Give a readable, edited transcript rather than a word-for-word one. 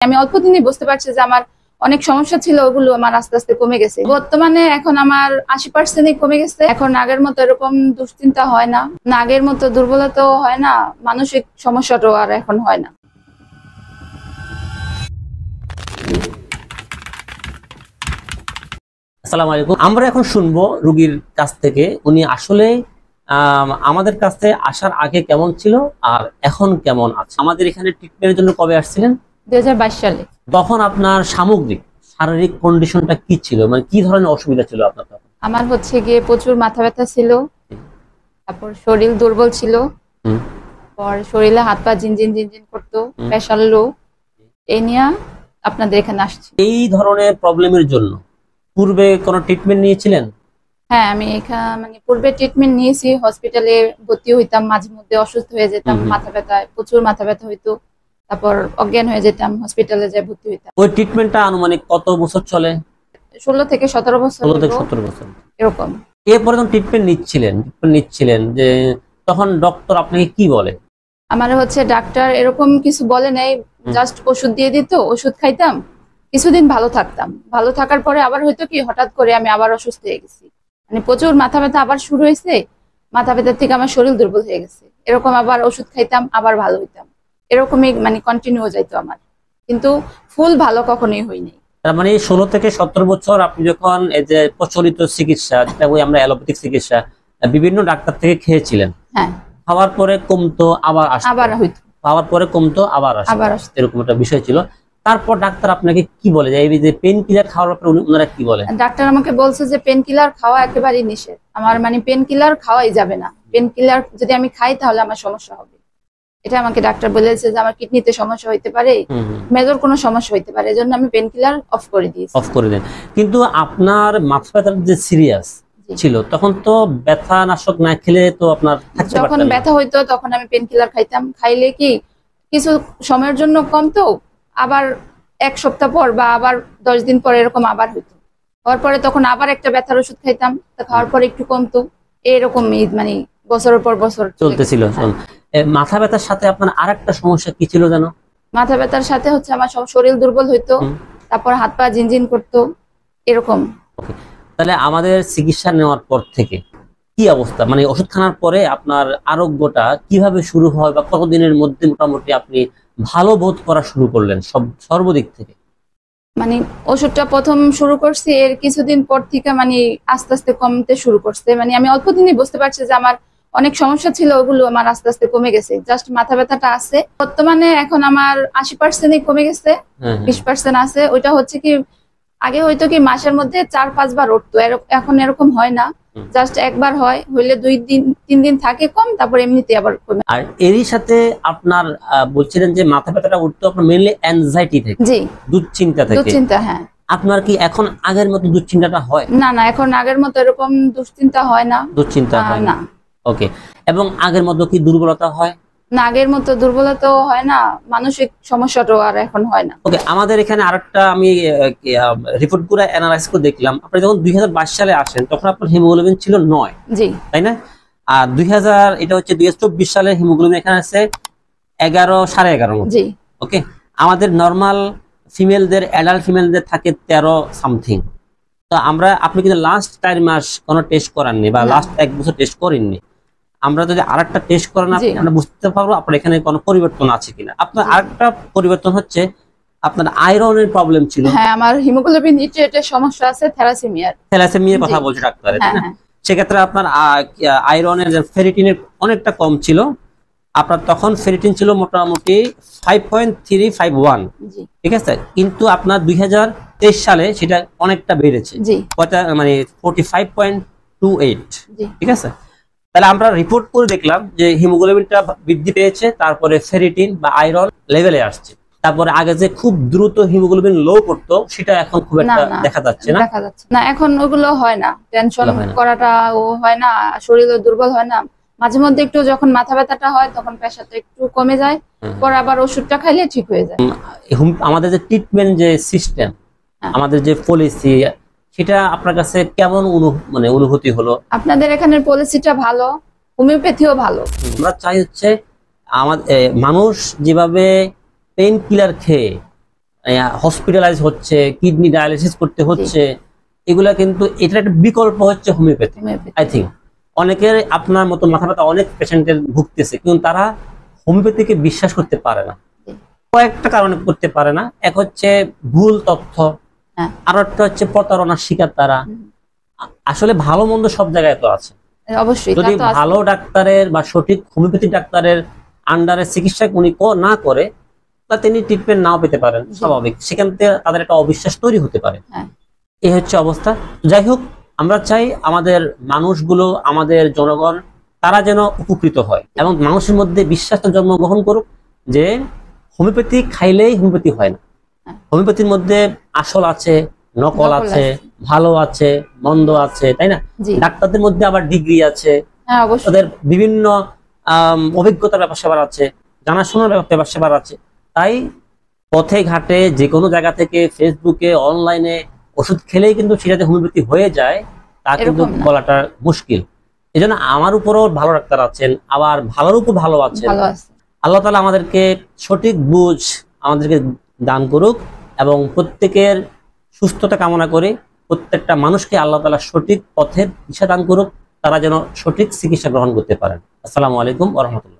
আমি অল্প দিনই বুঝতে পারছি যে আমার অনেক সমস্যা ছিল, ওগুলো আমার আস্তে আস্তে কমে গেছে। বর্তমানে এখন আমার 80%ই কমে গেছে। এখন আগের মতো এরকম দুশ্চিন্তা হয় না, আগের মতো দুর্বলতাও হয় না, মানসিক সমস্যাটাও আর এখন হয় না। আসসালামু আলাইকুম। আমরা এখন শুনবো রোগীর কাছ থেকে উনি আসলে আমাদের কাছে আসার আগে কেমন ছিল আর এখন কেমন আছে। আমাদের এখানে ট্রিটমেন্টের জন্য কবে আসছিলেন? 2022 সালে। তখন আপনার সামগ্রিক শারীরিক কন্ডিশনটা কি ছিল, মানে কি ধরনের অসুবিধা ছিল আপনার তখন? আমার হচ্ছে গিয়ে প্রচুর মাথা ব্যথা ছিল, তারপর শরীর দুর্বল ছিল, পর শরীরে হাত পা ঝিনঝিন ঝিনঝিন করতো, প্রেসার লো। এই নিয়ে আপনাদের এখানে আসছি। এই ধরনের প্রবলেমের জন্য পূর্বে কোনো ট্রিটমেন্ট নিয়েছিলেন? হ্যাঁ, আমি এখানে পূর্বে ট্রিটমেন্ট নিয়েছি, হসপিটালে ভর্তি হইতাম, মাঝে মধ্যে অসুস্থ হয়ে যেতাম, মাথা ব্যথায় প্রচুর মাথা ব্যথা হইতো, তারপর অজ্ঞান হয়ে যেতাম, হসপিটালে যাই ভর্তি হইতাম। ওই ট্রিটমেন্টটা আনুমানিক কত বছর চলে? 16 থেকে 17 বছর। 16 থেকে 17 বছর এরকম। এরপরে যখন ট্রিটমেন্ট নিচ্ছিলেন যে তখন ডক্টর আপনাকে কি বলে? আমার হচ্ছে ডাক্তার এরকম কিছু বলে নাই, জাস্ট ওষুধ দিয়ে দিত, ওষুধ খাইতাম, কিছুদিন ভালো থাকতাম। ভালো থাকার পরে আবার হয়তো কি হঠাৎ করে আমি আবার অসুস্থ হয়ে গেছি, মানে প্রচুর মাথা ব্যথা আবার শুরু হয়েছে, মাথা ব্যথার থেকে আমার শরীর দুর্বল হয়ে গেছে, এরকম আবার ওষুধ খাইতাম, আবার ভালো হইতাম, এরকমই মানে কন্টিনিউ যাইতো আমার, কিন্তু ফুল ভালো কখনোই হয়নি। তার মানে 16 থেকে 17 বছর আপনি যখন এই যে প্রচলিত চিকিৎসা, যেটা ওই আমরা অ্যালোপ্যাথিক চিকিৎসা বিভিন্ন ডাক্তার থেকে খেয়েছিলেন, হ্যাঁ, খাওয়ার পরে কমতো আবার আসতো, আবার হইতো, খাওয়ার পরে কমতো আবার আসতো, এরকম একটা বিষয় ছিল। তারপর ডাক্তার আপনাকে কি বলে, এই যে পেন কিলার খাওয়ার পরে ওনারা কি বলে? ডাক্তার আমাকে বলছে যে পেন কিলার খাওয়া একেবারেই নিষেধ। আমার মানে পেন কিলার খাওয়াই যাবে না, পেন কিলার যদি আমি খাই তাহলে আমার সমস্যা হবে। এটা আমাকে ডাক্তার বলেছে যে আমার কিডনিতে সমস্যা হইতে পারে, মেজর কোনো সমস্যা হইতে পারে, এজন্য আমি পেন কিলার অফ করে দিয়েছি। অফ করে দেন। কিন্তু আপনার মাথা ব্যথার যে সিরিয়াস ছিল তখন তো ব্যথা নাশক না খেলে তো আপনার যখন ব্যথা হইতো তখন আমি পেন কিলার খাইতাম, খাইলে কি কিছু সময়ের জন্য কমতো, আবার এক সপ্তাহ পর বা আবার 10 দিন পর এরকম আবার হইতো, হওয়ার পরে তখন আবার একটা ব্যথার ওষুধ খাইতাম, খাওয়ার পরে একটু কমতো, এরকম মানে বছরের পর বছর চলতেছিল। মাথা ব্যথার সাথে আপনার আরেকটা সমস্যা কি ছিল জানো? মাথা ব্যথার সাথে হচ্ছে আমার শরীর দুর্বল হইতো, তারপর হাত পা ঝিনঝিন করতো, এরকম। তাহলে আমাদের চিকিৎসা নেওয়ার পর থেকে কি অবস্থা, মানে ওষুধ খাওয়ার পরে আপনার আরোগ্যটা কিভাবে শুরু হয় বা কতদিনের মধ্যে মোটামুটি আপনি ভালো বোধ করা শুরু করলেন সর্বদিক থেকে? মানে ওষুধটা প্রথম শুরু করছি, এর কিছুদিন পর থেকে মানে আস্তে আস্তে কমতে শুরু করছে। মানে আমি অল্প দিনই বুঝতে পারছি যে আমার অনেক সমস্যা ছিল, ওগুলো আমার আস্তে আস্তে কমে গেছে, জাস্ট মাথা ব্যথাটা আছে। বর্তমানে এখন আমার 80%ই কমে গেছে, 20% আছে। ওইটা হচ্ছে কি আগে হয়তো কি মাসের মধ্যে 4-5 বার উঠতো, এখন এরকম হয় না, জাস্ট একবার হয়, হইলে 2-3 দিন থাকে কম, তারপর এমনিতে আবার কমে। আর এরই সাথে আপনার বলছিলেন যে মাথা ব্যথাটা উঠতো আপনার মেইনলি অ্যাংজাইটি থেকে, জি, দুশ্চিন্তা থেকে। দুশ্চিন্তা, হ্যাঁ। আপনার কি এখন আগের মতো দুশ্চিন্তাটা হয়? না না, এখন আগের মতো এরকম দুশ্চিন্তা হয় না। দুশ্চিন্তা হয় না। ওকে। এবং আগের মতো কি দুর্বলতা হয়? না, আগের মতো দুর্বলতাও হয় না, মানসিক সমস্যাটাও আর এখন হয় না। ওকে। আমাদের এখানে আরেকটা আমি রিপোর্টগুলো অ্যানালাইজ করে দেখলাম, আপনি যখন 2022 সালে আসেন তখন আপনার হিমোগ্লোবিন ছিল 9, জি, তাই না? আর 2024 সালে হিমোগ্লোবিন এখানে আছে 11, 11.5। জি, ওকে। আমাদের নরমাল ফিমেলদের, অ্যাডাল্ট ফিমেলদের থাকে 13 সামথিং। তো আপনি কিন্তু লাস্ট 4 মাস কোনো টেস্ট করাননি বা লাস্ট 1 বছর টেস্ট করেননি। আমরা যদি আরেকটা টেস্ট করান আমরা বুঝতে পারবো আপনার এখানে কোনো পরিবর্তন আছে কিনা। আপনার আরেকটা পরিবর্তন হচ্ছে আপনার আয়রনের প্রবলেম ছিল। হ্যাঁ, আমার হিমোগ্লোবিন নিট্রেটের সমস্যা আছে, থ্যালাসেমিয়ার কথা বলছে ডাক্তার, তাই না? সেক্ষেত্রে আপনার আয়রনের ফেরিটিনের অনেকটা কম ছিল। আপনার তখন ফেরিটিন ছিল মোটামুটি 5.351, ঠিক আছে? কিন্তু আপনার 2023 সালে সেটা অনেকটা বেড়েছে, মানে 45.28, ঠিক আছে? তাহলে আমরা রিপোর্ট করে দেখলাম যে হিমোগ্লোবিনটা বৃদ্ধি পেয়েছে, তারপরে ফেরিটিন বা আয়রন লেভেলে আসছে। তারপরে আগে যে খুব দ্রুত হিমোগ্লোবিন লো করতো সেটা এখন খুব একটা দেখা যাচ্ছে না, এখন ওগুলো হয় না, টেনশন করাটা ও হয় না, শরীরও দুর্বল হয় না। মাঝে মধ্যে একটু যখন মাথা ব্যথাটা হয় তখন প্রেসারটা একটু কমে যায়, পরে আবার ওষুধটা খাইলে ঠিক হয়ে যায়। আমাদের যে ট্রিটমেন্ট যে সিস্টেম, আমাদের যে পলিসি, সেটা আপনার কাছে কেমন অনুভূতি হলো? আপনাদের এখানের পলিসিটা ভালো, হোমিওপ্যাথিও ভালো। আমরা চাই হচ্ছে আমাদের মানুষ যেভাবে পেইন কিলার খেয়ে হসপিটালাইজ হচ্ছে, কিডনি ডায়ালিসিস করতে হচ্ছে, এগুলা কিন্তু এটার একটা বিকল্প হচ্ছে হোমিওপ্যাথি। আই থিঙ্ক অনেকের আপনার মতো মাথা ব্যথা অনেক পেশেন্টের ভুগতেছে, কিন্তু তারা হোমিওপ্যাথিকে বিশ্বাস করতে পারে না। কয়েকটা কারণে করতে পারে না। এক হচ্ছে ভুল তথ্য, আর একটা হচ্ছে প্রতারণার শিকার তারা। আসলে ভালো মন্দ সব জায়গায় তো আছে। অবশ্যই যদি ভালো ডাক্তারের বা সঠিক হোমিওপ্যাথি ডাক্তারের আন্ডারে চিকিৎসা উনি না করে, তা তিনি ট্রিটমেন্ট নাও পেতে পারেন, স্বাভাবিক। সেখান থেকে তাদের একটা অবিশ্বাস তৈরি হতে পারে। এই হচ্ছে অবস্থা। যাই হোক, আমরা চাই আমাদের মানুষগুলো, আমাদের জনগণ, তারা যেন উপকৃত হয় এবং মানুষের মধ্যে বিশ্বাসটা জন্মগ্রহণ করুক যে হোমিওপ্যাথি খাইলেই হোমিওপ্যাথি হয় না। হোমিওপ্যাথির মধ্যে আসল আছে, নকল আছে, ভালো আছে, মন্দ আছে, তাই না? ডাক্তারদের মধ্যে আবার ডিগ্রি আছে, ওদের বিভিন্ন অভিজ্ঞতার ব্যাপার স্যাপার আছে, জানাশোনার ব্যাপার স্যাপার আছে। তাই পথে ঘাটে যে কোনো জায়গা থেকে, ফেসবুকে, অনলাইনে ওষুধ খেলেই কিন্তু সেটাতে হোমিওপ্যাথি হয়ে যায়, তা কিন্তু বলাটা মুশকিল। এই জন্য আমার উপরও ভালো ডাক্তার আছেন, আবার ভালোর উপর ভালো আছেন। আল্লাহ তাআলা আমাদেরকে সঠিক বুঝ আমাদেরকে দান করুক এবং প্রত্যেকের সুস্থতা কামনা করে প্রত্যেকটা মানুষকে আল্লাহ তাআলা সঠিক পথের দিশা দান করুক, তারা যেন সঠিক চিকিৎসা গ্রহণ করতে পারেন। আসসালামু আলাইকুম ওয়া রাহমাতুল্লাহ।